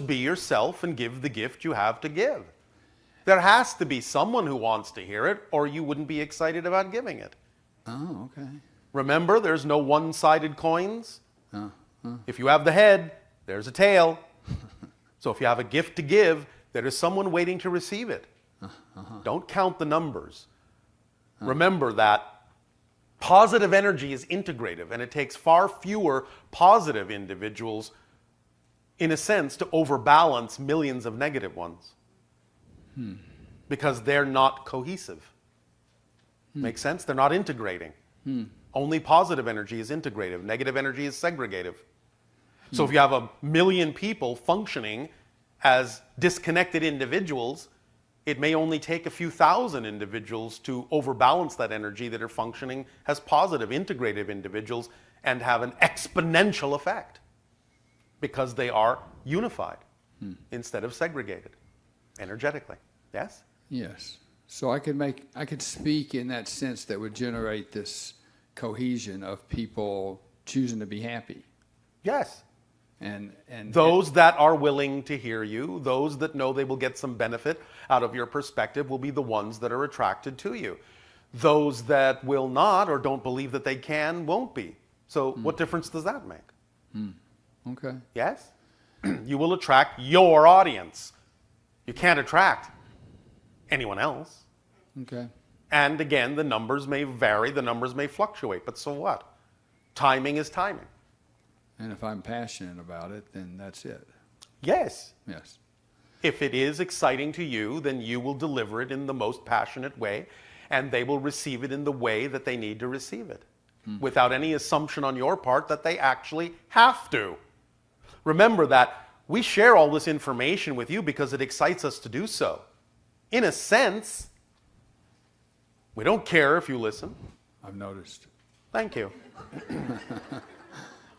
be yourself and give the gift you have to give. There has to be someone who wants to hear it, or you wouldn't be excited about giving it. Oh, okay. Remember, there's no one-sided coins. If you have the head, there's a tail. So if you have a gift to give, there is someone waiting to receive it. Don't count the numbers. Remember that positive energy is integrative, and it takes far fewer positive individuals, in a sense, to overbalance millions of negative ones. Because they're not cohesive. Make sense? They're not integrating. Only positive energy is integrative. Negative energy is segregative. So if you have 1 million people functioning as disconnected individuals, it may only take a few thousand individuals to overbalance that energy that are functioning as positive, integrative individuals and have an exponential effect because they are unified instead of segregated energetically. Yes? Yes. So I could speak in that sense that would generate this cohesion of people choosing to be happy. Yes. And those that are willing to hear you, those that know they will get some benefit out of your perspective will be the ones that are attracted to you. Those that will not or don't believe that they can won't be. So what difference does that make? Okay. Yes? You will attract your audience. You can't attract anyone else. Okay. And again, the numbers may vary, the numbers may fluctuate, but so what? Timing is timing. And if I'm passionate about it, then that's it. Yes. Yes. If it is exciting to you, then you will deliver it in the most passionate way, and they will receive it in the way that they need to receive it, without any assumption on your part that they actually have to. Remember that we share all this information with you because it excites us to do so. In a sense, we don't care if you listen. I've noticed. Thank you.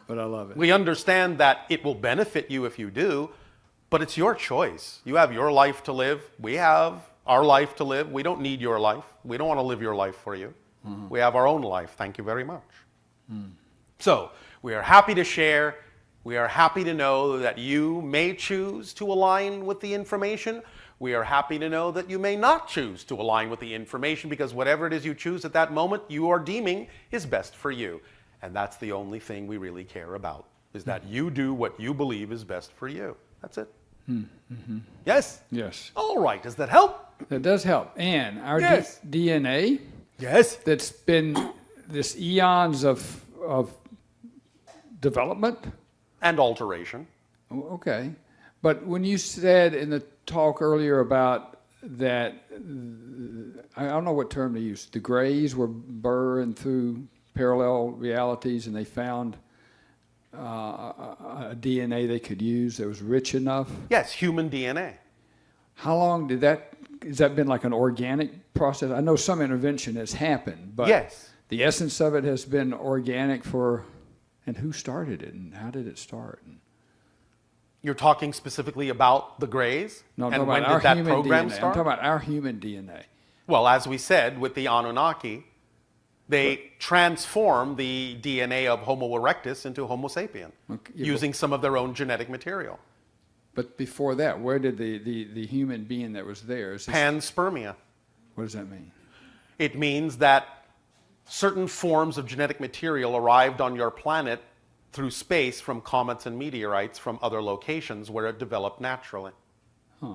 But I love it. We understand that it will benefit you if you do, but it's your choice. You have your life to live. We have our life to live. We don't need your life. We don't want to live your life for you. We have our own life. Thank you very much. So we are happy to share. We are happy to know that you may choose to align with the information. We are happy to know that you may not choose to align with the information, because whatever it is you choose at that moment, you are deeming is best for you. And that's the only thing we really care about, is that you do what you believe is best for you. That's it. Yes? Yes. All right. Does that help? That does help. And our Yes. DNA, Yes. that's been this eons of development. And alteration. Okay. But when you said in the talk earlier about that, I don't know what term to use, the Greys were burrowing through parallel realities and they found a DNA they could use that was rich enough. Yes, human DNA. How long has that been like an organic process? I know some intervention has happened, but Yes. the essence of it has been organic and who started it and how did it start? You're talking specifically about the Greys? No, I'm and talking when about our did that human program DNA. I'm start? talking about our human DNA. Well, as we said, with the Anunnaki, they transformed the DNA of Homo erectus into Homo sapien, using some of their own genetic material. But before that, where did the human being that was there? Panspermia. What does that mean? It means that certain forms of genetic material arrived on your planet through space from comets and meteorites from other locations where it developed naturally. Huh.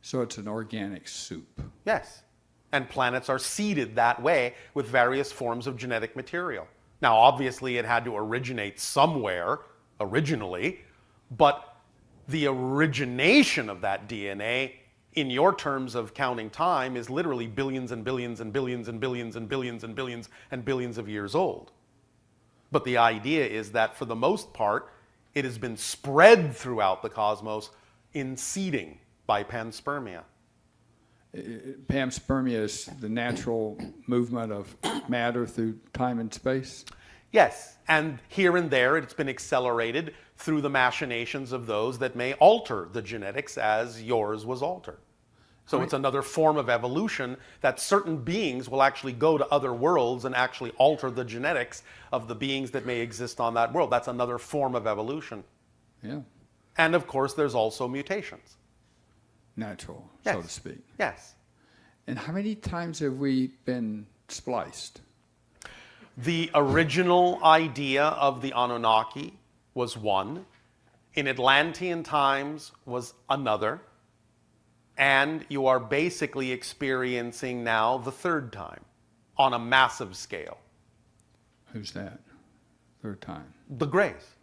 So it's an organic soup. Yes. And planets are seeded that way with various forms of genetic material. Now, obviously, it had to originate somewhere originally, but the origination of that DNA, in your terms of counting time, is literally billions and billions and billions and billions and billions and billions and billions of years old. But the idea is that, for the most part, it has been spread throughout the cosmos in seeding by panspermia. Panspermia is the natural movement of matter through time and space? Yes, and here and there it's been accelerated through the machinations of those that may alter the genetics as yours was altered. So it's another form of evolution that certain beings will actually go to other worlds and actually alter the genetics of the beings that may exist on that world. That's another form of evolution. Yeah. And of course, there's also mutations. Natural, Yes. so to speak. Yes. And how many times have we been spliced? The original idea of the Anunnaki was one. In Atlantean times was another. And you are basically experiencing now the third time on a massive scale. Who's that? Third time. The Greys.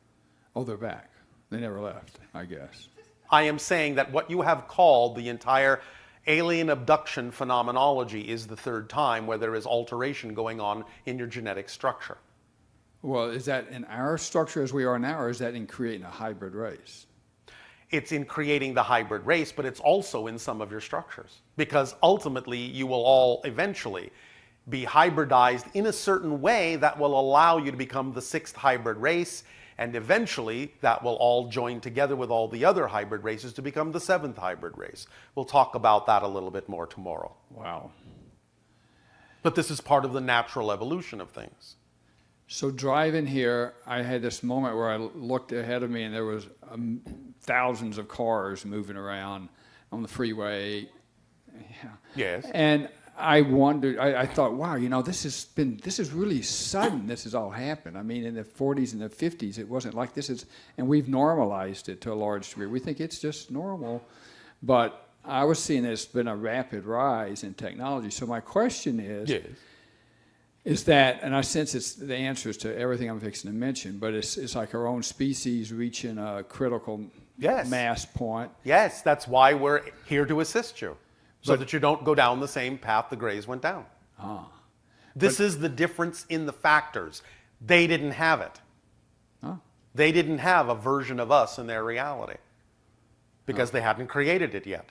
Oh, they're back. They never left, I guess. I am saying that what you have called the entire alien abduction phenomenology is the third time where there is alteration going on in your genetic structure. Well, is that in our structure as we are now, or is that in creating a hybrid race? It's in creating the hybrid race, but it's also in some of your structures. Because ultimately, you will all eventually be hybridized in a certain way that will allow you to become the sixth hybrid race, and eventually that will all join together with all the other hybrid races to become the seventh hybrid race. We'll talk about that a little bit more tomorrow. Wow. But this is part of the natural evolution of things. So driving here, I had this moment where I looked ahead of me and there was thousands of cars moving around on the freeway. Yeah. Yes. And I wondered, I thought, wow, you know, this is really sudden. This has all happened. I mean, in the 40s and the 50s, it wasn't like this is, and we've normalized it to a large degree. We think it's just normal. But I was seeing there's been a rapid rise in technology. So my question is, Yes. is that, and I sense it's the answers to everything I'm fixing to mention, but it's like our own species reaching a critical Yes. mass point. Yes, that's why we're here to assist you, so that you don't go down the same path the Greys went down. This is the difference in the factors. They didn't have it. They didn't have a version of us in their reality because they hadn't created it yet.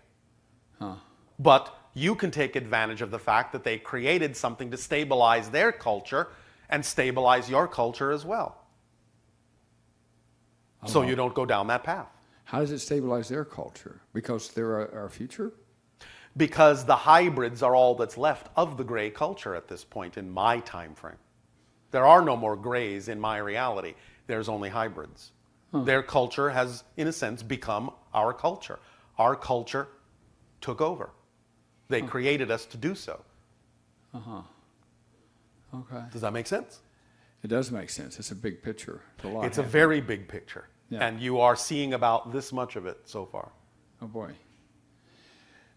But you can take advantage of the fact that they created something to stabilize their culture and stabilize your culture as well. So you don't go down that path. How does it stabilize their culture? Because they're our future? Because the hybrids are all that's left of the gray culture at this point in my time frame. There are no more grays in my reality. There's only hybrids. Their culture has, in a sense, become our culture. Our culture took over. They created us to do so. Okay. Does that make sense? It does make sense. It's a big picture. It's a lot. It's a very big picture. Yeah. And you are seeing about this much of it so far. Oh boy.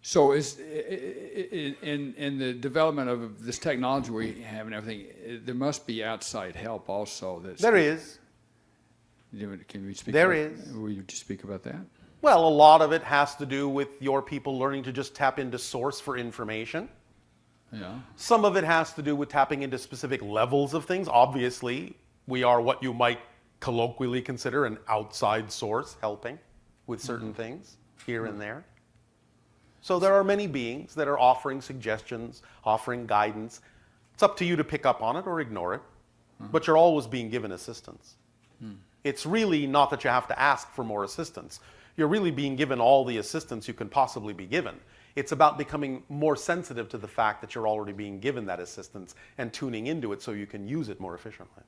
So is in the development of this technology we have and everything, there must be outside help also. There is. Can we speak? There about, is. Will you just speak about that? Well, a lot of it has to do with your people learning to just tap into source for information. Yeah. Some of it has to do with tapping into specific levels of things. Obviously, we are what you might colloquially consider an outside source helping with certain things here and there. So there are many beings that are offering suggestions, offering guidance. It's up to you to pick up on it or ignore it, but you're always being given assistance. It's really not that you have to ask for more assistance. You're really being given all the assistance you can possibly be given. It's about becoming more sensitive to the fact that you're already being given that assistance and tuning into it so you can use it more efficiently.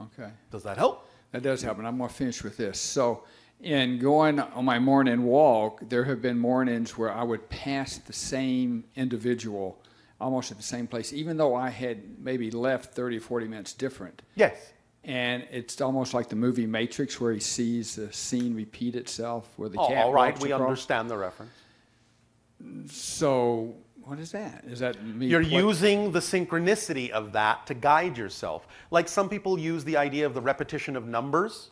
Okay. Does that help? That does help, and I'm going to finish with this. So in going on my morning walk, there have been mornings where I would pass the same individual almost at the same place, even though I had maybe left 30 or 40 minutes different. Yes. And it's almost like the movie Matrix where he sees the scene repeat itself where the Oh, cat all right, walks we across. understand the reference. So what is that? Is that me? You're using the synchronicity of that to guide yourself. Like some people use the idea of the repetition of numbers.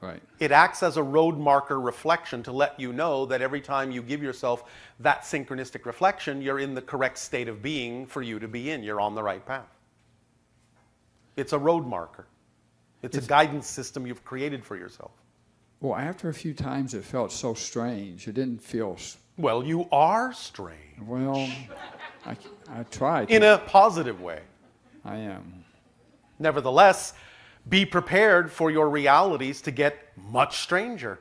Right. It acts as a road marker reflection to let you know that every time you give yourself that synchronistic reflection, you're in the correct state of being for you to be in. You're on the right path. It's a road marker. It's a guidance system you've created for yourself. Well, after a few times, it felt so strange. It didn't feel. Well, you are strange. Well, I tried. In a positive way. I am. Nevertheless, be prepared for your realities to get much stranger,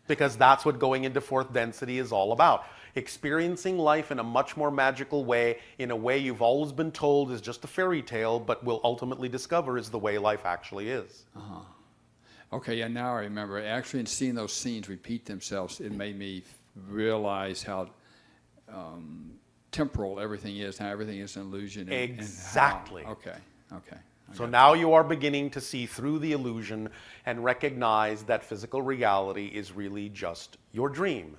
because that's what going into fourth density is all about. Experiencing life in a much more magical way, in a way you've always been told is just a fairy tale, but will ultimately discover is the way life actually is. Okay, yeah, now I remember. Actually, in seeing those scenes repeat themselves, it made me realize how temporal everything is, how everything is an illusion. Exactly. Okay. So now you are beginning to see through the illusion and recognize that physical reality is really just your dream.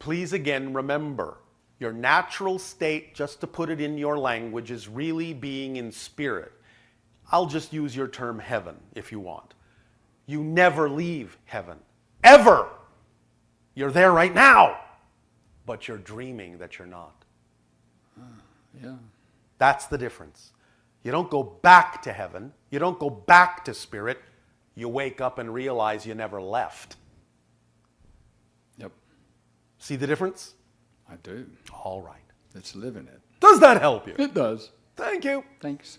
Please again remember, your natural state, just to put it in your language, is really being in spirit. I'll just use your term heaven if you want. You never leave heaven. Ever! You're there right now, but you're dreaming that you're not. Yeah. That's the difference. You don't go back to heaven. You don't go back to spirit. You wake up and realize you never left. Yep. See the difference? I do. All right. It's living it. Does that help you? It does. Thank you. Thanks.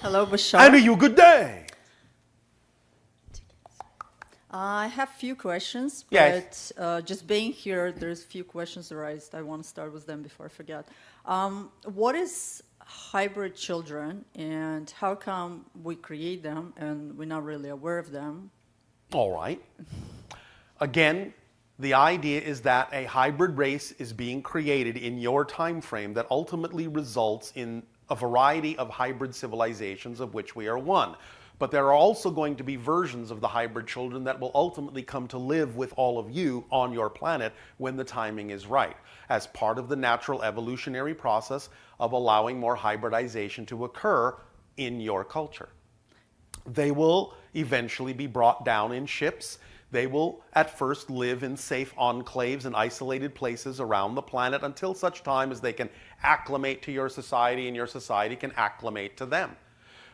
Hello, Bashar. And you good day. I have few questions, Yes. but just being here, there's few questions raised. I want to start with them before I forget. What is hybrid children, and how come we create them and we're not really aware of them? All right. Again, the idea is that a hybrid race is being created in your time frame that ultimately results in a variety of hybrid civilizations of which we are one. But there are also going to be versions of the hybrid children that will ultimately come to live with all of you on your planet when the timing is right, as part of the natural evolutionary process of allowing more hybridization to occur in your culture. They will eventually be brought down in ships. They will at first live in safe enclaves and isolated places around the planet until such time as they can acclimate to your society and your society can acclimate to them.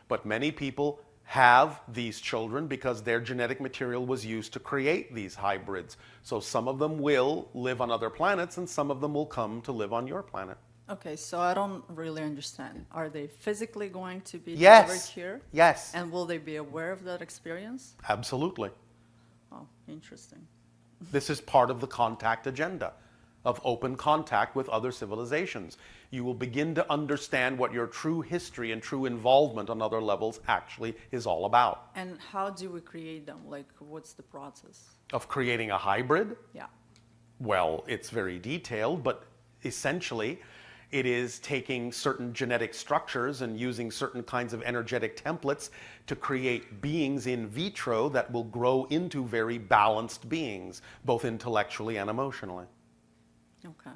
But many people have these children because their genetic material was used to create these hybrids. So some of them will live on other planets and some of them will come to live on your planet. Okay, so I don't really understand. Are they physically going to be Yes. delivered here? Yes. And will they be aware of that experience? Absolutely. Oh, interesting. This is part of the contact agenda of open contact with other civilizations. You will begin to understand what your true history and true involvement on other levels actually is all about. And how do we create them? Like, what's the process? Of creating a hybrid? Yeah. Well, it's very detailed, but essentially it is taking certain genetic structures and using certain kinds of energetic templates to create beings in vitro that will grow into very balanced beings, both intellectually and emotionally. Okay.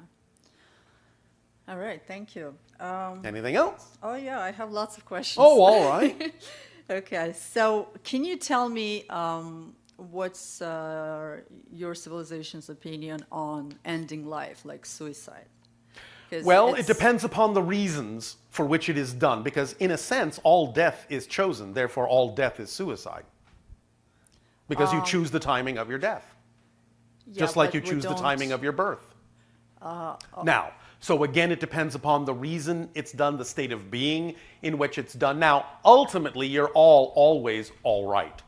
All right, thank you. Anything else? Oh, yeah, I have lots of questions. Oh, all right. Okay, so can you tell me what's your civilization's opinion on ending life, like suicide? 'Cause Well, it depends upon the reasons for which it is done, because in a sense, all death is chosen, therefore all death is suicide. Because you choose the timing of your death, Yeah, just like but you we choose the don't- timing of your birth. Now, so again, it depends upon the reason it's done, the state of being in which it's done. Now, ultimately, you're always all right,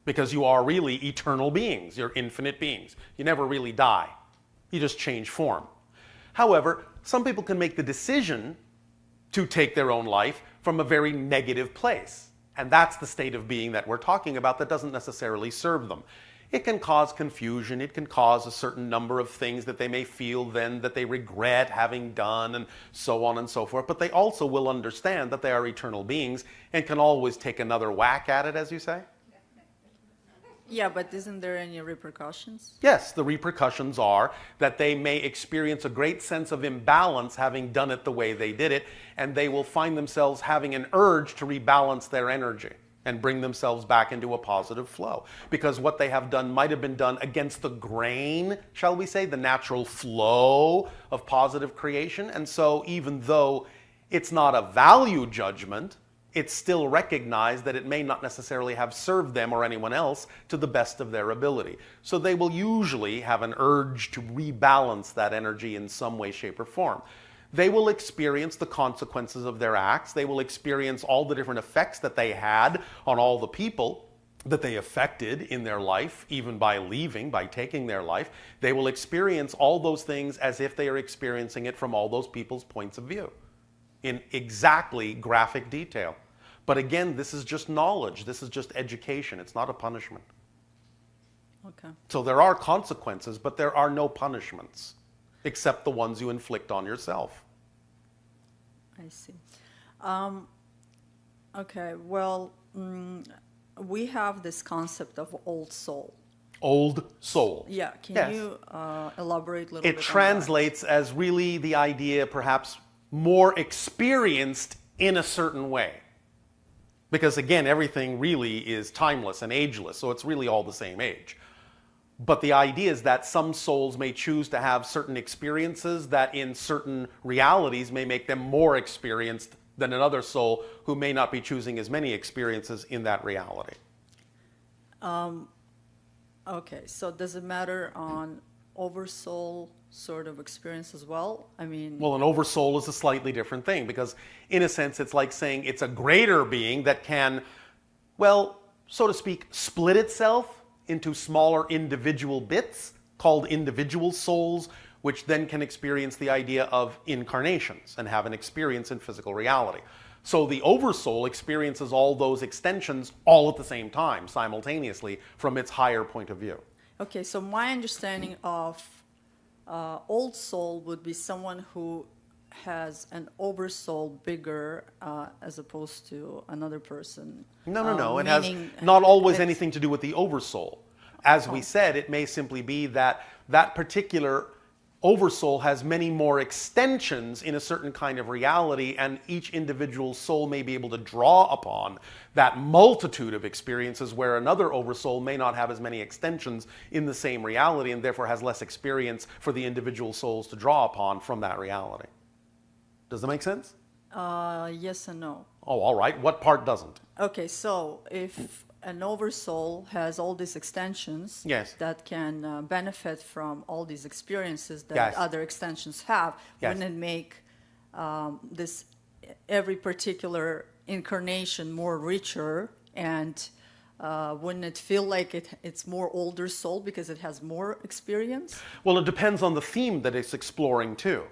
because you are really eternal beings. You're infinite beings. You never really die. You just change form. However, some people can make the decision to take their own life from a very negative place. And that's the state of being that we're talking about that doesn't necessarily serve them. It can cause confusion. It can cause a certain number of things that they may feel then that they regret having done and so on and so forth. But they also will understand that they are eternal beings and can always take another whack at it, as you say. Yeah, but isn't there any repercussions? Yes, the repercussions are that they may experience a great sense of imbalance having done it the way they did it, and they will find themselves having an urge to rebalance their energy and bring themselves back into a positive flow. Because what they have done might have been done against the grain, shall we say, the natural flow of positive creation. And so even though it's not a value judgment, it's still recognized that it may not necessarily have served them or anyone else to the best of their ability. So they will usually have an urge to rebalance that energy in some way, shape, or form. They will experience the consequences of their acts. They will experience all the different effects that they had on all the people that they affected in their life, even by leaving, by taking their life. They will experience all those things as if they are experiencing it from all those people's points of view. in exactly graphic detail. But again, this is just knowledge. This is just education. It's not a punishment. Okay. So there are consequences, but there are no punishments, except the ones you inflict on yourself. I see. Okay, well, we have this concept of old soul. Old soul. Yeah, can Yes. you elaborate a little bit It on translates as really the idea, perhaps more experienced in a certain way. Because again, everything really is timeless and ageless, so it's really all the same age. But the idea is that some souls may choose to have certain experiences that in certain realities may make them more experienced than another soul who may not be choosing as many experiences in that reality. that? Okay, so does it matter on oversoul sort of experience as well? I mean, Well, an oversoul is a slightly different thing because in a sense it's like saying it's a greater being that can, well, so to speak, split itself into smaller individual bits called individual souls, which then can experience the idea of incarnations and have an experience in physical reality. So the oversoul experiences all those extensions all at the same time, simultaneously, from its higher point of view. okay, so my understanding of old soul would be someone who has an oversoul bigger as opposed to another person. No. It has meaning not always it's- anything to do with the oversoul. As we said, it may simply be that that particular oversoul has many more extensions in a certain kind of reality, and each individual soul may be able to draw upon that multitude of experiences where another oversoul may not have as many extensions in the same reality and therefore has less experience for the individual souls to draw upon from that reality. Does that make sense? Yes and no. Oh, all right. What part doesn't? Okay, so if an oversoul has all these extensions Yes. that can benefit from all these experiences that Yes. other extensions have, Yes. wouldn't it make this every particular incarnation more richer, and wouldn't it feel like it's more older soul because it has more experience? Well, it depends on the theme that it's exploring too.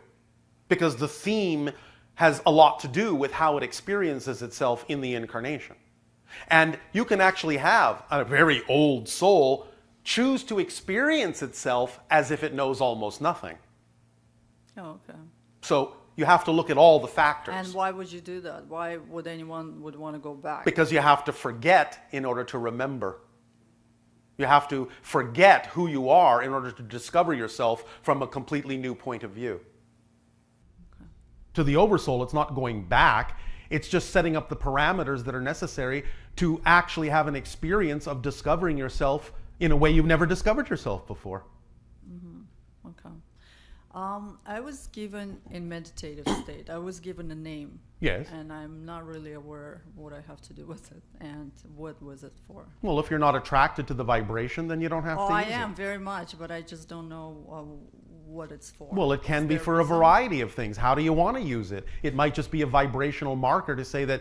Because the theme has a lot to do with how it experiences itself in the incarnation. And you can actually have a very old soul choose to experience itself as if it knows almost nothing. Oh, okay. So you have to look at all the factors. And why would you do that? Why would anyone would want to go back? Because you have to forget in order to remember. You have to forget who you are in order to discover yourself from a completely new point of view. To the oversoul, it's not going back. It's just setting up the parameters that are necessary to actually have an experience of discovering yourself in a way you've never discovered yourself before. Okay. I was given in meditative state. I was given a name. Yes. And I'm not really aware what I have to do with it and what was it for. Well, if you're not attracted to the vibration, then you don't have Oh, to I use am it. very much, but I just don't know what it's for. Well, it can Is be there for a reason? variety of things. How do you want to use it? It might just be a vibrational marker to say that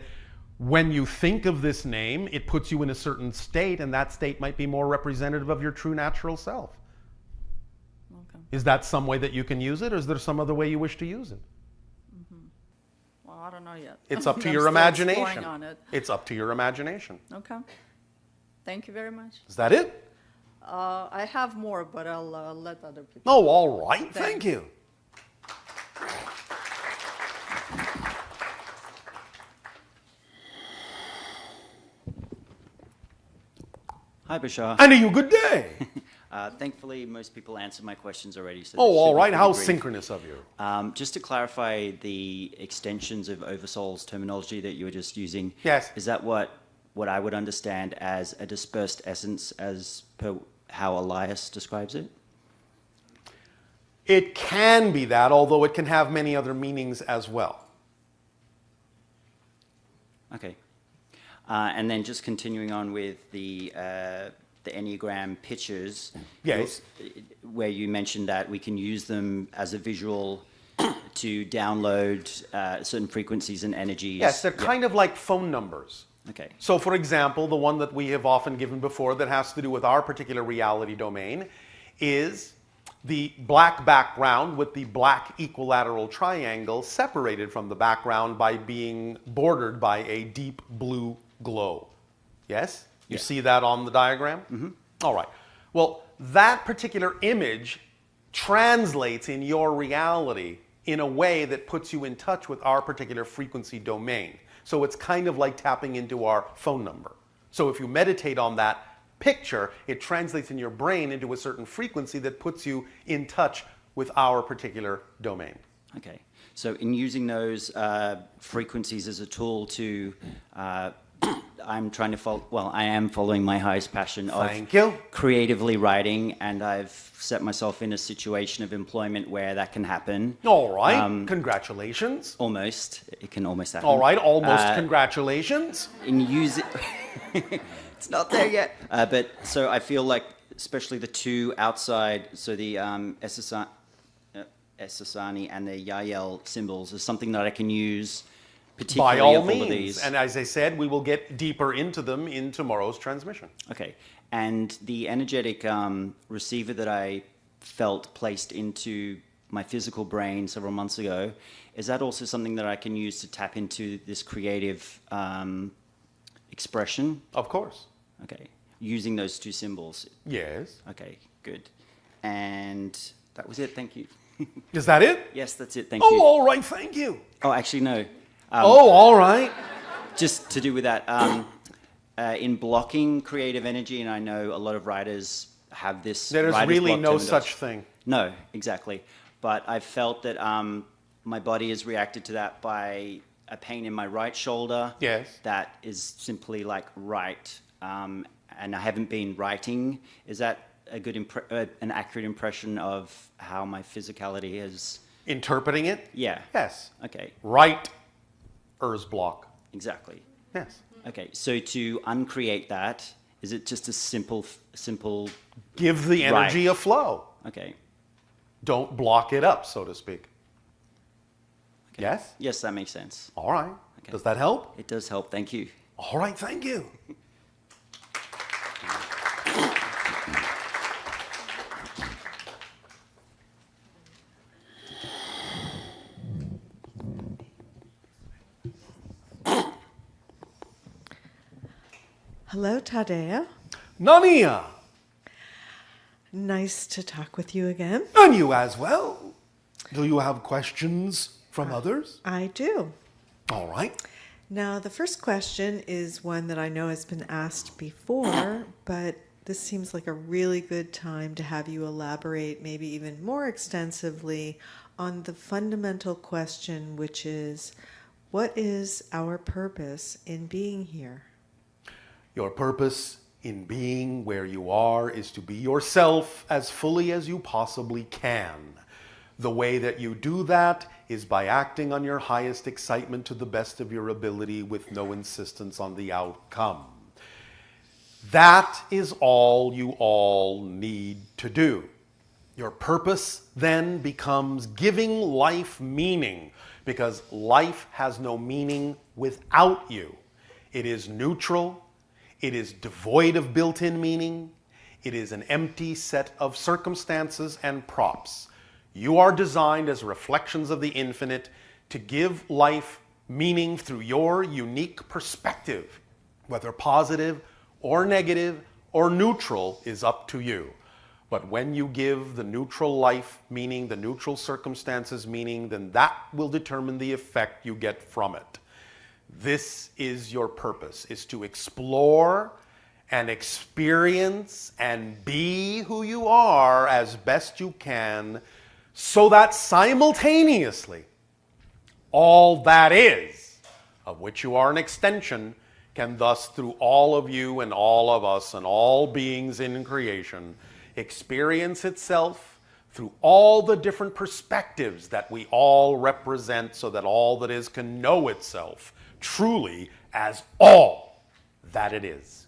when you think of this name, it puts you in a certain state, and that state might be more representative of your true natural self. Okay. Is that some way that you can use it, or is there some other way you wish to use it? Well, I don't know yet. It's up to I'm your still imagination. exploring on it. It's up to your imagination. Okay. Thank you very much. Is that it? I have more, but I'll let other people. Oh, all right. Thanks. Thank you. Hi, Bashar. And you good day. Thankfully, most people answered my questions already. So Oh, this should all be right. pretty How brief. synchronous of you. Just to clarify the extensions of Oversoul's terminology that you were just using. Yes. Is that what I would understand as a dispersed essence, as per how Elias describes it? It can be that, although it can have many other meanings as well. Okay. And then just continuing on with the Enneagram pictures. Yes. Where you mentioned that we can use them as a visual to download certain frequencies and energies. Yes, they're Yeah. kind of like phone numbers. Okay. So, for example, the one that we have often given before that has to do with our particular reality domain is the black background with the black equilateral triangle separated from the background by being bordered by a deep blue glow. Yes? You see that on the diagram? Mm-hmm. All right. Well, that particular image translates in your reality in a way that puts you in touch with our particular frequency domain. So it's kind of like tapping into our phone number. So if you meditate on that picture, it translates in your brain into a certain frequency that puts you in touch with our particular domain. Okay. So in using those frequencies as a tool to, I'm trying to follow, well, I am following my highest passion of creatively writing, and I've set myself in a situation of employment where that can happen. All right. Congratulations. Almost. It can almost happen. All right. Almost congratulations. In using... It's not there yet. But so I feel like, especially the two outside, so the Esasani and the Yael symbols is something that I can use particularly by all of means. All of these. And as I said, we will get deeper into them in tomorrow's transmission. Okay. And the energetic receiver that I felt placed into my physical brain several months ago, is that also something that I can use to tap into this creative expression? Of course. Okay. Using those two symbols. Yes. Okay, good. And that was it. Thank you. Is that it? Yes, that's it. Thank you. Oh, all right. Thank you. Oh, actually, no. All right. Just to do with that, in blocking creative energy, and I know a lot of writers have this. There is really no such thing. No, exactly. But I felt that my body has reacted to that by a pain in my right shoulder. Yes. That is simply like right. And I haven't been writing. Is that a good, an accurate impression of how my physicality is? Interpreting it? Yeah. Yes. Okay. Right. Block. Exactly. Yes. Okay. So to uncreate that, is it just a simple? Give the energy a flow. Okay. Don't block it up, so to speak. Okay. Yes? Yes, that makes sense. All right. Okay. Does that help? It does help. Thank you. All right. Thank you. Hello, Tadea. Nania. Nice to talk with you again. And you as well. Do you have questions from others? I do. All right. Now, the first question is one that I know has been asked before, but this seems like a really good time to have you elaborate maybe even more extensively on the fundamental question, which is, what is our purpose in being here? Your purpose in being where you are is to be yourself as fully as you possibly can. The way that you do that is by acting on your highest excitement to the best of your ability with no insistence on the outcome. That is all you all need to do. Your purpose then becomes giving life meaning, because life has no meaning without you. It is neutral. It is devoid of built-in meaning. It is an empty set of circumstances and props. You are designed as reflections of the infinite to give life meaning through your unique perspective. Whether positive or negative or neutral is up to you. But when you give the neutral life meaning, the neutral circumstances meaning, then that will determine the effect you get from it. This is your purpose, is to explore and experience and be who you are as best you can, so that simultaneously all that is, of which you are an extension, can thus through all of you and all of us and all beings in creation experience itself through all the different perspectives that we all represent, so that all that is can know itself truly as all that it is.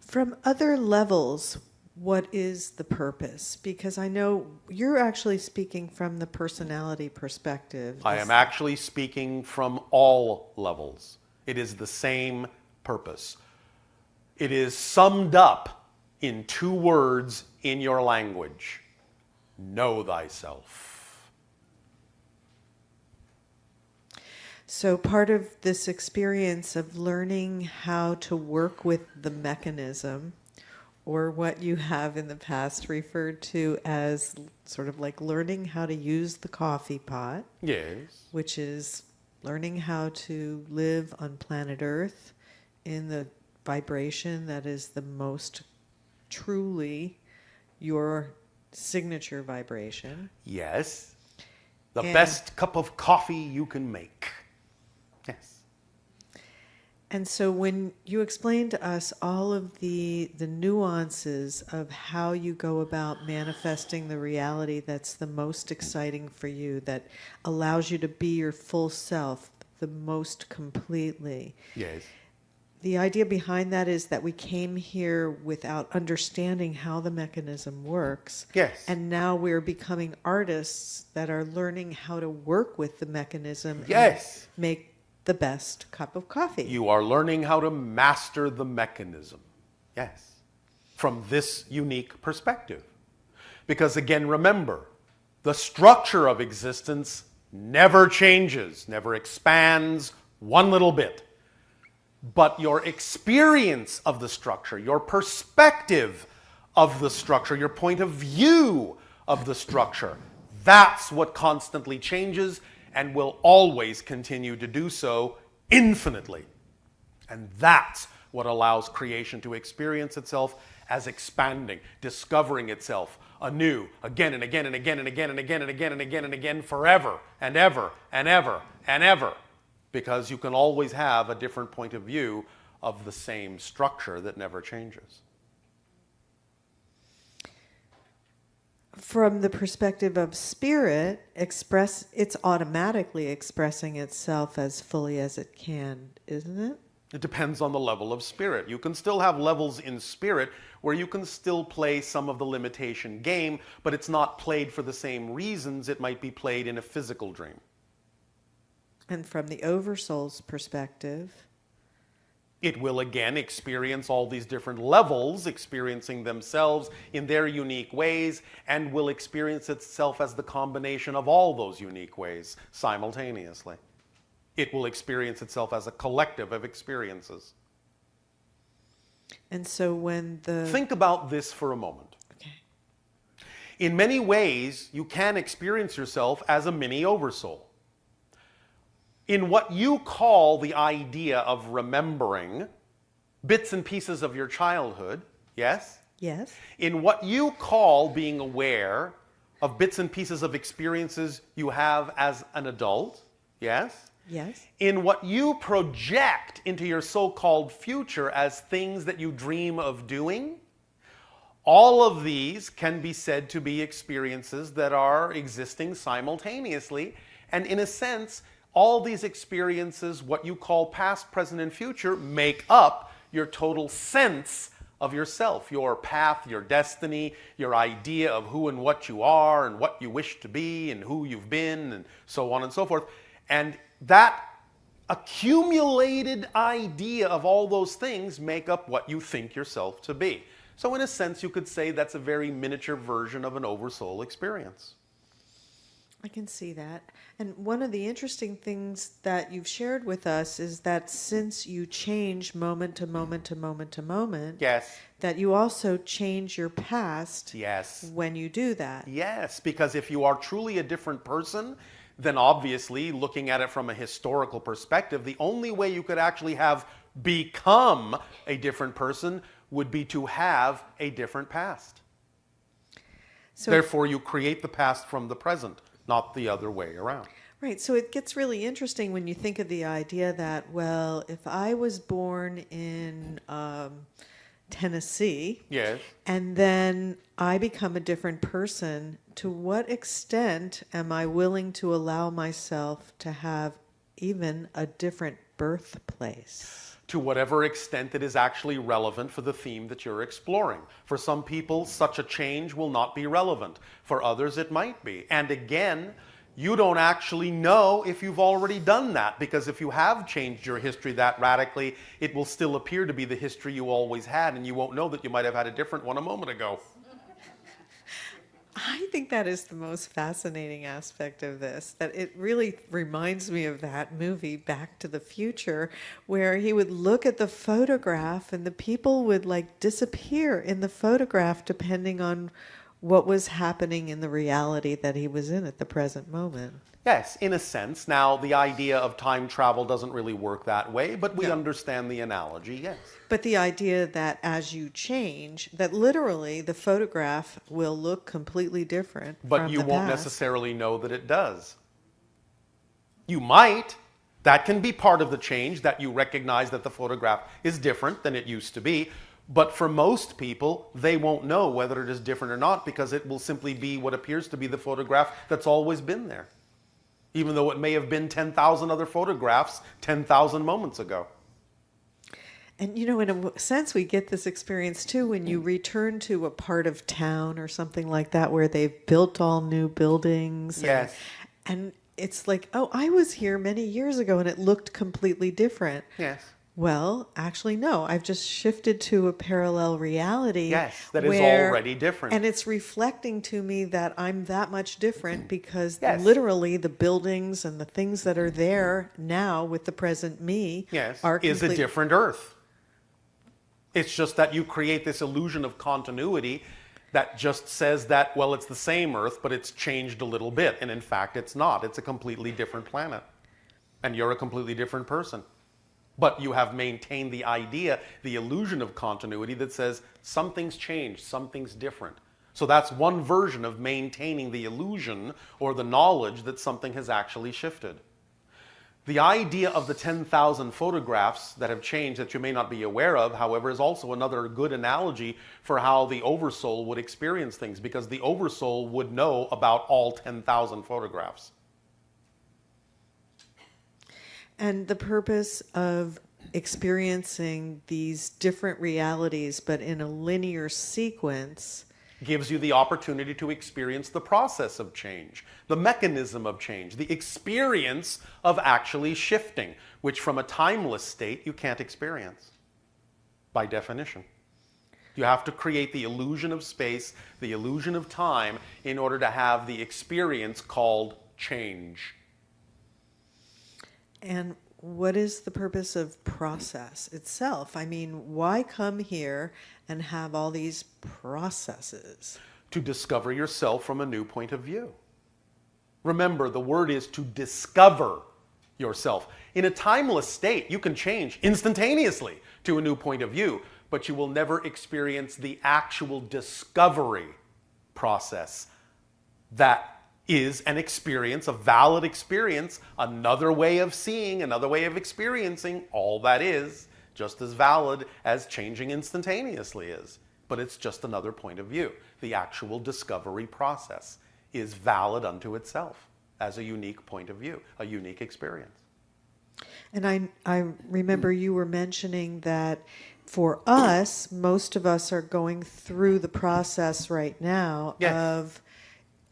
From other levels, what is the purpose? Because I know you're actually speaking from the personality perspective. I am actually speaking from all levels. It is the same purpose. It is summed up in 2 words in your language. Know thyself. So part of this experience of learning how to work with the mechanism, or what you have in the past referred to as sort of like learning how to use the coffee pot. Yes. Which is learning how to live on planet Earth in the vibration that is the most truly your signature vibration. Yes. The best cup of coffee you can make. Yes. And so when you explain to us all of the nuances of how you go about manifesting the reality that's the most exciting for you, that allows you to be your full self the most completely. Yes. The idea behind that is that we came here without understanding how the mechanism works. Yes. And now we're becoming artists that are learning how to work with the mechanism. Yes. And make the best cup of coffee. You are learning how to master the mechanism. Yes. From this unique perspective. Because again, remember, the structure of existence never changes, never expands one little bit. But your experience of the structure, your perspective of the structure, your point of view of the structure, that's what constantly changes and will always continue to do so infinitely. And that's what allows creation to experience itself as expanding, discovering itself anew, again and again and again and again and again and again and again and again, forever and ever and ever and ever. Because you can always have a different point of view of the same structure that never changes. From the perspective of spirit, it's automatically expressing itself as fully as it can, isn't it? It depends on the level of spirit. You can still have levels in spirit where you can still play some of the limitation game, but it's not played for the same reasons it might be played in a physical dream. And from the Oversoul's perspective, it will again experience all these different levels, experiencing themselves in their unique ways, and will experience itself as the combination of all those unique ways simultaneously. It will experience itself as a collective of experiences. And so when the... Think about this for a moment. Okay. In many ways, you can experience yourself as a mini Oversoul. In what you call the idea of remembering bits and pieces of your childhood, yes? Yes. In what you call being aware of bits and pieces of experiences you have as an adult, yes? Yes. In what you project into your so-called future as things that you dream of doing, all of these can be said to be experiences that are existing simultaneously, and in a sense, all these experiences, what you call past, present, and future, make up your total sense of yourself, your path, your destiny, your idea of who and what you are and what you wish to be and who you've been and so on and so forth. And that accumulated idea of all those things make up what you think yourself to be. So in a sense, you could say that's a very miniature version of an Oversoul experience. I can see that. And one of the interesting things that you've shared with us is that since you change moment to moment to moment to moment, yes, that you also change your past, yes, when you do that. Yes, because if you are truly a different person, then obviously, looking at it from a historical perspective, the only way you could actually have become a different person would be to have a different past. So therefore, you create the past from the present, not the other way around. Right. So it gets really interesting when you think of the idea that, well, if I was born in Tennessee, yes, and then I become a different person, to what extent am I willing to allow myself to have even a different birthplace? To whatever extent it is actually relevant for the theme that you're exploring. For some people, such a change will not be relevant. For others, it might be. And again, you don't actually know if you've already done that, because if you have changed your history that radically, it will still appear to be the history you always had, and you won't know that you might have had a different one a moment ago. I think that is the most fascinating aspect of this, that it really reminds me of that movie, Back to the Future, where he would look at the photograph and the people would like disappear in the photograph depending on what was happening in the reality that he was in at the present moment. Yes, in a sense. Now, the idea of time travel doesn't really work that way, but we understand the analogy, yes. But the idea that as you change, that literally the photograph will look completely different But you from the won't past. necessarily know that it does. You might. That can be part of the change, that you recognize that the photograph is different than it used to be. But for most people, they won't know whether it is different or not, because it will simply be what appears to be the photograph that's always been there, even though it may have been 10,000 other photographs 10,000 moments ago. And you know, in a sense, we get this experience too when you return to a part of town or something like that where they've built all new buildings. Yes. And it's like, oh, I was here many years ago and it looked completely different. Yes. Well, actually, no. I've just shifted to a parallel reality. Yes, that is already different. And it's reflecting to me that I'm that much different because Yes. literally the buildings and the things that are there now with the present me are is a different Earth. It's just that you create this illusion of continuity that just says that, well, it's the same Earth, but it's changed a little bit. And in fact, it's not. It's a completely different planet. And you're a completely different person. But you have maintained the idea, the illusion of continuity that says something's changed, something's different. So that's one version of maintaining the illusion or the knowledge that something has actually shifted. The idea of the 10,000 photographs that have changed that you may not be aware of, however, is also another good analogy for how the oversoul would experience things, because the oversoul would know about all 10,000 photographs. And the purpose of experiencing these different realities, but in a linear sequence, gives you the opportunity to experience the process of change, the mechanism of change, the experience of actually shifting, which from a timeless state you can't experience by definition. You have to create the illusion of space, the illusion of time, in order to have the experience called change. And what is the purpose of process itself? I mean, why come here and have all these processes? To discover yourself from a new point of view. Remember, the word is to discover yourself. In a timeless state, you can change instantaneously to a new point of view, but you will never experience the actual discovery process that is an experience, a valid experience, another way of seeing, another way of experiencing. All that is just as valid as changing instantaneously is. But it's just another point of view. The actual discovery process is valid unto itself as a unique point of view, a unique experience. And I remember you were mentioning that for us, most of us are going through the process right now of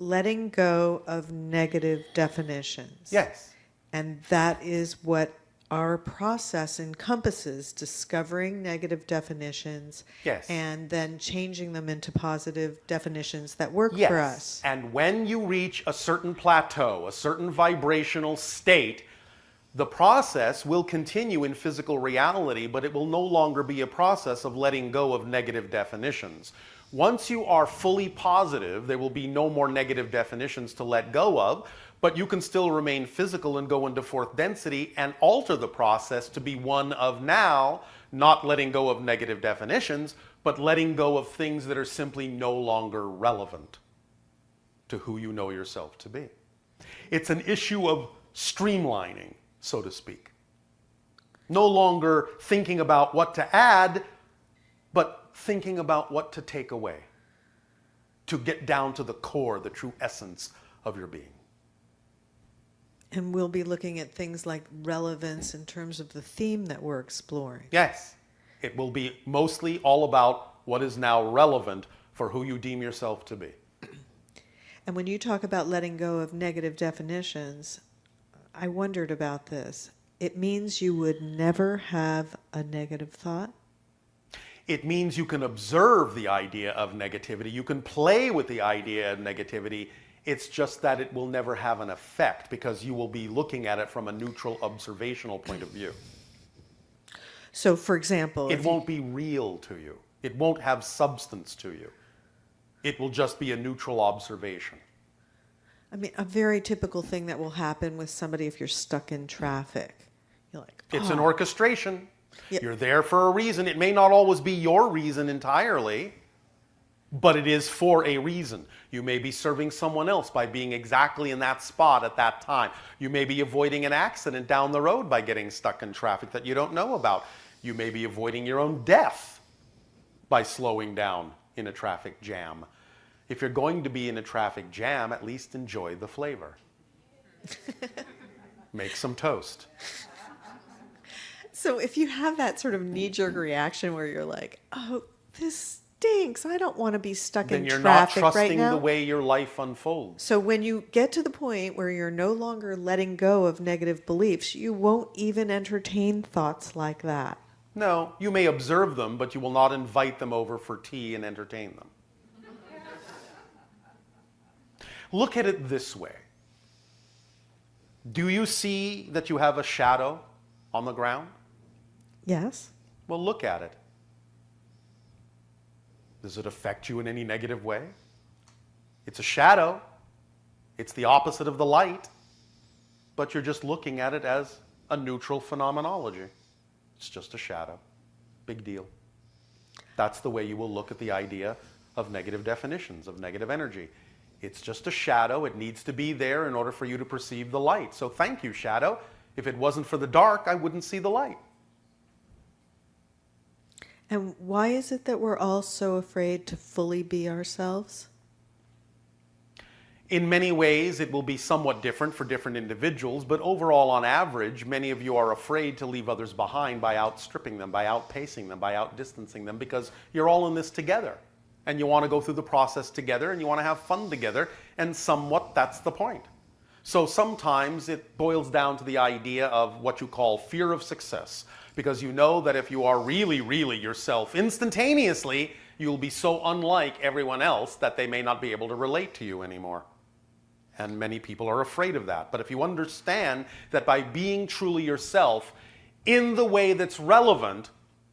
letting go of negative definitions. Yes. And that is what our process encompasses, discovering negative definitions and then changing them into positive definitions that work for us. And when you reach a certain plateau, a certain vibrational state, the process will continue in physical reality, but it will no longer be a process of letting go of negative definitions. Once you are fully positive, there will be no more negative definitions to let go of, but you can still remain physical and go into fourth density and alter the process to be one of now, not letting go of negative definitions, but letting go of things that are simply no longer relevant to who you know yourself to be. It's an issue of streamlining, so to speak. No longer thinking about what to add, but thinking about what to take away to get down to the core, the true essence of your being. And we'll be looking at things like relevance in terms of the theme that we're exploring. Yes. It will be mostly all about what is now relevant for who you deem yourself to be. And when you talk about letting go of negative definitions, I wondered about this. It means you would never have a negative thought? It means you can observe the idea of negativity. You can play with the idea of negativity. It's just that it will never have an effect because you will be looking at it from a neutral observational point of view. So, for example... It won't be real to you. It won't have substance to you. It will just be a neutral observation. I mean, a very typical thing that will happen with somebody if you're stuck in traffic. You're like, It's an orchestration. Yep. You're there for a reason. It may not always be your reason entirely, but it is for a reason. You may be serving someone else by being exactly in that spot at that time. You may be avoiding an accident down the road by getting stuck in traffic that you don't know about. You may be avoiding your own death by slowing down in a traffic jam. If you're going to be in a traffic jam, at least enjoy the flavor. Make some toast. So if you have that sort of knee-jerk reaction where you're like, oh, this stinks, I don't want to be stuck in traffic right now. Then you're not trusting the way your life unfolds. So when you get to the point where you're no longer letting go of negative beliefs, you won't even entertain thoughts like that. No, you may observe them, but you will not invite them over for tea and entertain them. Look at it this way. Do you see that you have a shadow on the ground? Yes. Well, look at it. Does it affect you in any negative way? It's a shadow. It's the opposite of the light. But you're just looking at it as a neutral phenomenology. It's just a shadow. Big deal. That's the way you will look at the idea of negative definitions, of negative energy. It's just a shadow. It needs to be there in order for you to perceive the light. So thank you, shadow. If it wasn't for the dark, I wouldn't see the light. And why is it that we're all so afraid to fully be ourselves? In many ways, it will be somewhat different for different individuals, but overall, on average, many of you are afraid to leave others behind by outstripping them, by outpacing them, by outdistancing them, because you're all in this together. And you want to go through the process together, and you want to have fun together, and somewhat that's the point. So sometimes it boils down to the idea of what you call fear of success, because you know that if you are really, really yourself instantaneously, you'll be so unlike everyone else that they may not be able to relate to you anymore. And many people are afraid of that. But if you understand that by being truly yourself in the way that's relevant,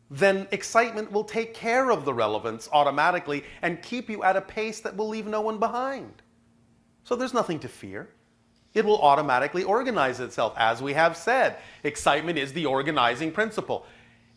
then excitement will take care of the relevance automatically and keep you at a pace that will leave no one behind. So there's nothing to fear. It will automatically organize itself. As we have said, excitement is the organizing principle.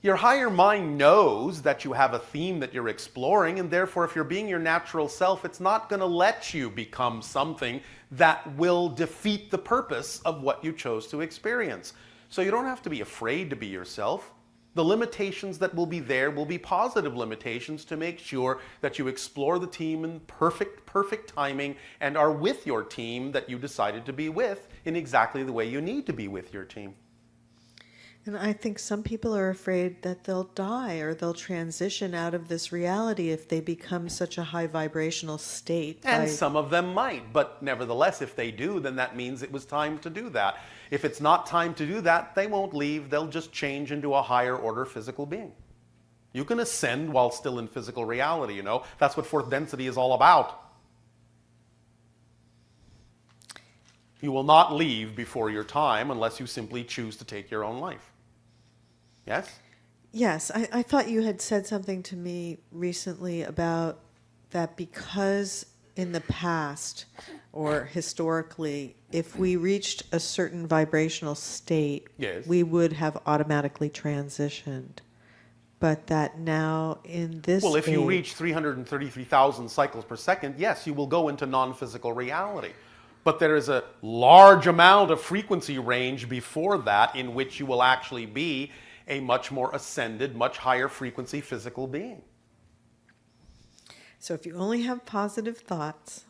Your higher mind knows that you have a theme that you're exploring, and therefore if you're being your natural self, it's not going to let you become something that will defeat the purpose of what you chose to experience. So you don't have to be afraid to be yourself. The limitations that will be there will be positive limitations to make sure that you explore the team in perfect timing and are with your team that you decided to be with in exactly the way you need to be with your team. And I think some people are afraid that they'll die or they'll transition out of this reality if they become such a high vibrational state. And some of them might, but nevertheless, if they do, then that means it was time to do that. If it's not time to do that, they won't leave. They'll just change into a higher order physical being. You can ascend while still in physical reality, you know. That's what fourth density is all about. You will not leave before your time unless you simply choose to take your own life. Yes? Yes, I thought you had said something to me recently about that because in the past or historically, if we reached a certain vibrational state, yes, we would have automatically transitioned. But that now in this Well, if you reach 333,000 cycles per second, yes, you will go into non-physical reality. But there is a large amount of frequency range before that in which you will actually be a much more ascended, much higher frequency physical being. So if you only have positive thoughts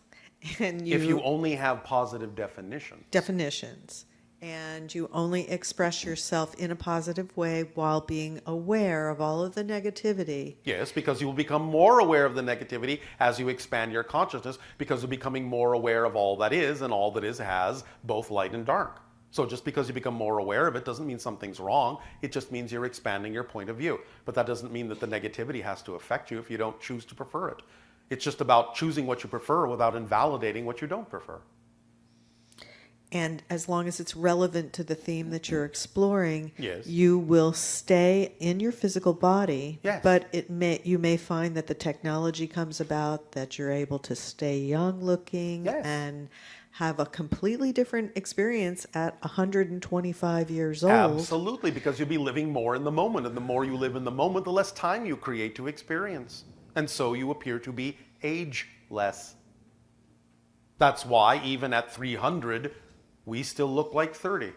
and if you only have positive definitions and you only express yourself in a positive way while being aware of all of the negativity. Yes, because you will become more aware of the negativity as you expand your consciousness, because you're becoming more aware of all that is, and all that is has both light and dark. So just because you become more aware of it doesn't mean something's wrong. It just means you're expanding your point of view. But that doesn't mean that the negativity has to affect you if you don't choose to prefer it. It's just about choosing what you prefer without invalidating what you don't prefer. And as long as it's relevant to the theme that you're exploring, yes, you will stay in your physical body. Yes. But you may find that the technology comes about, that you're able to stay young looking, yes, and have a completely different experience at 125 years old. Absolutely, because you'll be living more in the moment. And the more you live in the moment, the less time you create to experience. And so you appear to be ageless. That's why even at 300, we still look like 30.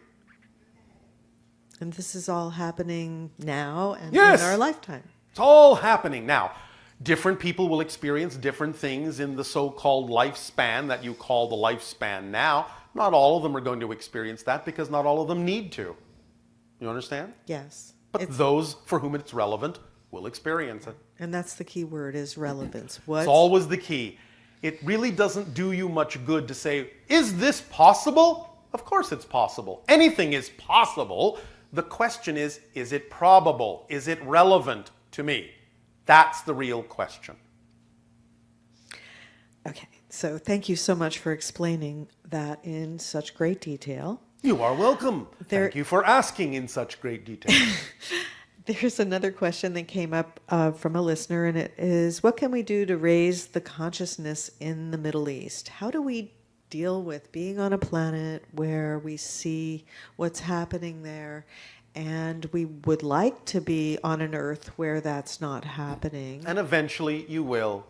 And this is all happening now and yes, in our lifetime. It's all happening now. Different people will experience different things in the so-called lifespan that you call the lifespan now. Not all of them are going to experience that because not all of them need to. You understand? Yes. But those for whom it's relevant will experience it. And that's the key word, is relevance. It's always the key. It really doesn't do you much good to say, is this possible? Of course it's possible. Anything is possible. The question is it probable? Is it relevant to me? That's the real question. Okay, so thank you so much for explaining that in such great detail. You are welcome. Thank you for asking in such great detail. There's another question that came up from a listener, and it is, what can we do to raise the consciousness in the Middle East? How do we deal with being on a planet where we see what's happening there, and we would like to be on an Earth where that's not happening? And eventually you will.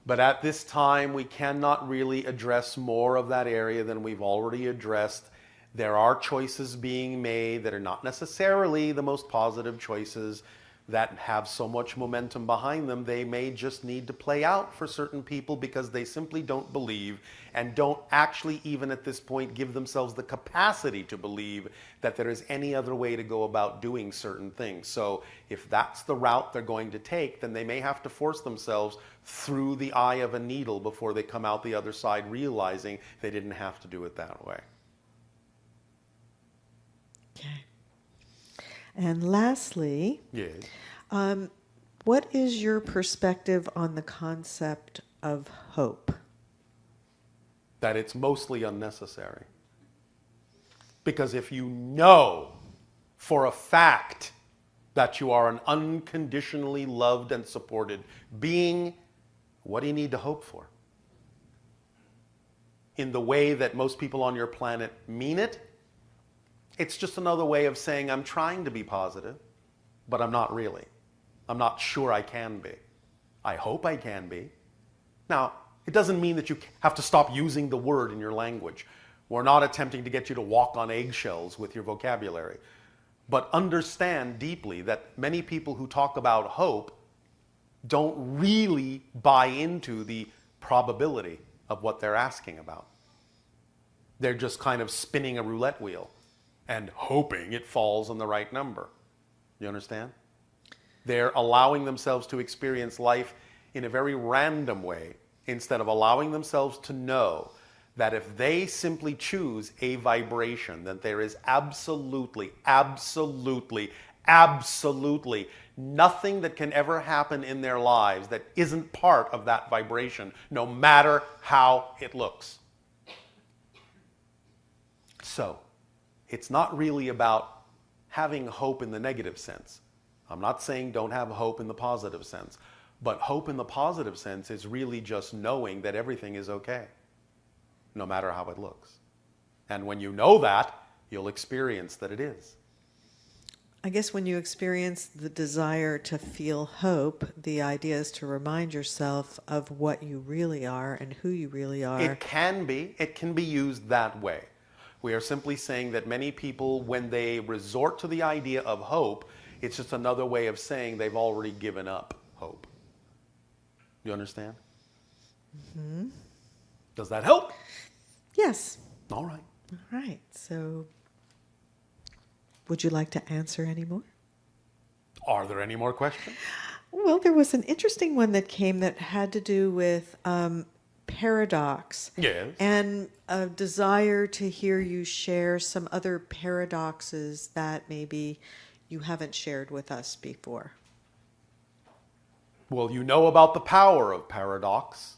But at this time, we cannot really address more of that area than we've already addressed. There are choices being made that are not necessarily the most positive choices, that have so much momentum behind them. They may just need to play out for certain people because they simply don't believe, and don't actually even at this point give themselves the capacity to believe that there is any other way to go about doing certain things. So if that's the route they're going to take, then they may have to force themselves through the eye of a needle before they come out the other side realizing they didn't have to do it that way. Okay. And lastly, yes. What is your perspective on the concept of hope? That it's mostly unnecessary. Because if you know for a fact that you are an unconditionally loved and supported being, what do you need to hope for? In the way that most people on your planet mean it, it's just another way of saying, I'm trying to be positive, but I'm not really. I'm not sure I can be. I hope I can be. Now, it doesn't mean that you have to stop using the word in your language. We're not attempting to get you to walk on eggshells with your vocabulary. But understand deeply that many people who talk about hope don't really buy into the probability of what they're asking about. They're just kind of spinning a roulette wheel and hoping it falls on the right number. You understand? They're allowing themselves to experience life in a very random way instead of allowing themselves to know that if they simply choose a vibration, that there is absolutely, absolutely, absolutely nothing that can ever happen in their lives that isn't part of that vibration, no matter how it looks. So, it's not really about having hope in the negative sense. I'm not saying don't have hope in the positive sense, but hope in the positive sense is really just knowing that everything is okay, no matter how it looks. And when you know that, you'll experience that it is. I guess when you experience the desire to feel hope, the idea is to remind yourself of what you really are and who you really are. It can be used that way. We are simply saying that many people, when they resort to the idea of hope, it's just another way of saying they've already given up hope. You understand? Mm-hmm. Does that help? Yes. All right. All right. So Would you like to answer any more? Are there any more questions? Well, there was an interesting one that came that had to do with paradox. Yes. And a desire to hear you share some other paradoxes that maybe you haven't shared with us before. Well, you know about the power of paradox,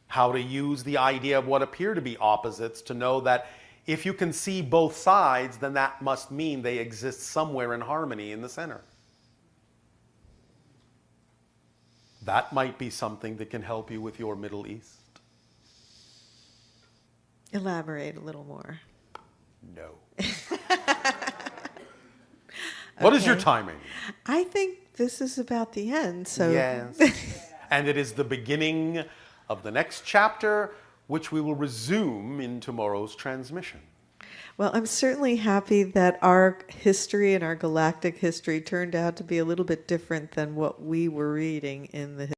how to use the idea of what appear to be opposites to know that if you can see both sides, then that must mean they exist somewhere in harmony in the center. That might be something that can help you with your Middle East. Elaborate a little more. No. What is your timing? I think this is about the end. So yes. And it is the beginning of the next chapter, which we will resume in tomorrow's transmission. Well, I'm certainly happy that our history and our galactic history turned out to be a little bit different than what we were reading in the